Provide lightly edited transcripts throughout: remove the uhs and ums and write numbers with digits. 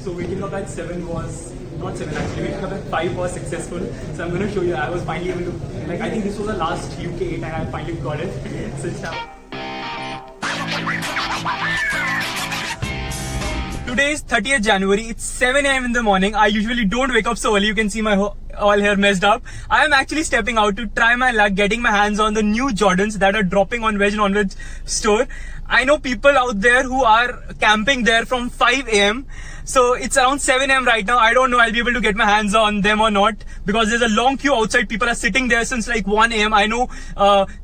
So waking up at 7 was, not 7 actually, waking up at 5 was successful. So I'm going to show you, I was finally able to, like I think this was the last UK 8 and I finally got it. So it's Today is 30th January, it's 7 am in the morning. I usually don't wake up so early, you can see my all hair messed up. I am actually stepping out to try my luck getting my hands on the new Jordans that are dropping on Veg Non-Veg store. I know people out there who are camping there from 5 am. So it's around 7 am right now. I don't know I'll be able to get my hands on them or not because there's a long queue outside. People are sitting there since like 1 am. I know,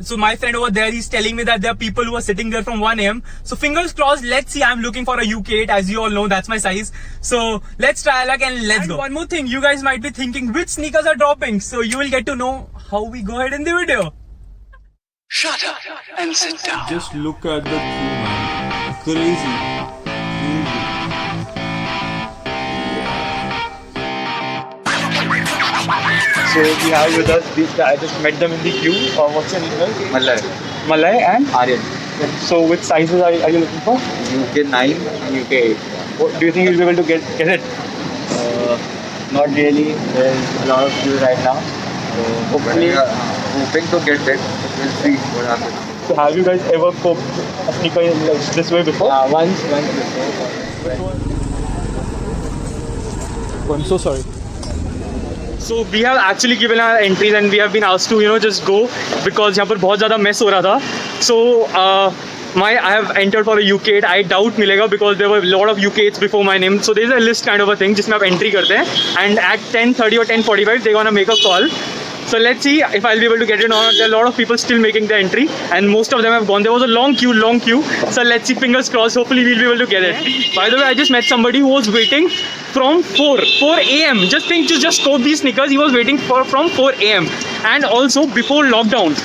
so my friend over there, he's telling me that there are people who are sitting there from 1 am. So fingers crossed, let's see. I'm looking for a UK 8, as you all know, that's my size. So let's try luck and let's go. One more thing, you guys might be thinking which sneakers are dropping. So you will get to know how we go ahead in the video. Shut up and sit down. Just look at the queue, man. Crazy. So we have with us these guys. I just met them in the queue. What's your name? Malay. Malay and Aryan. So which sizes are you looking for? UK 9 and UK 8. What, do you think you'll be able to get it? Not really. There's a lot of queue right now. So hopefully, hoping to get it. We'll see what happens. So have you guys ever coped a sneaker like this way before? Once before. I'm so sorry. So we have actually given our entries and we have been asked to just go because यहाँ पर बहुत ज़्यादा mess हो रहा था. So I have entered for a UK 8. I doubt मिलेगा because there were a lot of UK 8s before my name. So there is a list kind of a thing जिसमें आप entry करते हैं and at 10:30 or 10:45 they're gonna make a call. So let's see if I'll be able to get it or not. There are a lot of people still making the entry and most of them have gone. There was a long queue. So let's see, fingers crossed, hopefully we'll be able to get it. By the way, I just met somebody who was waiting from 4 am. Just think to just scope these sneakers. He was waiting from 4 am. And also before lockdown,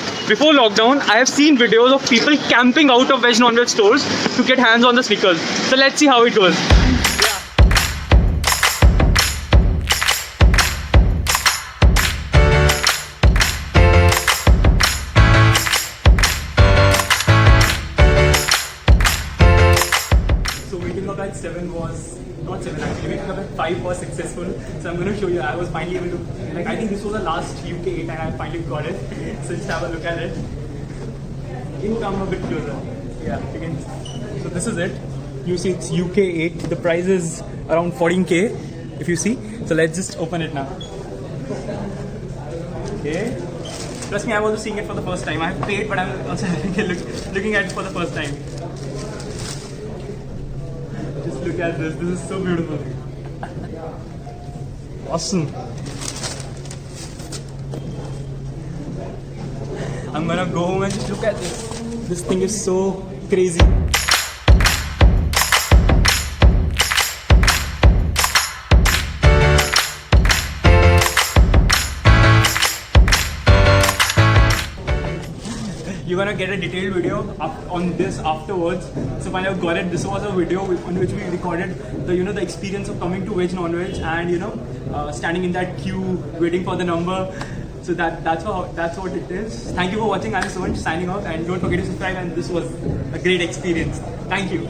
I have seen videos of people camping out of Veg Non-Veg stores to get hands on the sneakers. So let's see how it goes. Waking up at 7 was, not 7 actually, waking up at 5 was successful. So I'm going to show you, I was finally able to, like I think this was the last UK 8 and I finally got it. So just have a look at it. You can come a bit closer. Yeah, you can. So this is it. You see it's UK 8. The price is around 14k if you see. So let's just open it now. Okay. Trust me, I'm also seeing it for the first time. I have paid but I'm also looking at it for the first time. Look at this is so beautiful. Awesome. I'm gonna go home and just look at this. This thing is so crazy. You're gonna get a detailed video on this afterwards. So when I got it, this was a video on which we recorded the experience of coming to Veg Non-Veg and standing in that queue waiting for the number. So that's what it is. Thank you for watching. I'm Suman signing off and don't forget to subscribe. And this was a great experience. Thank you.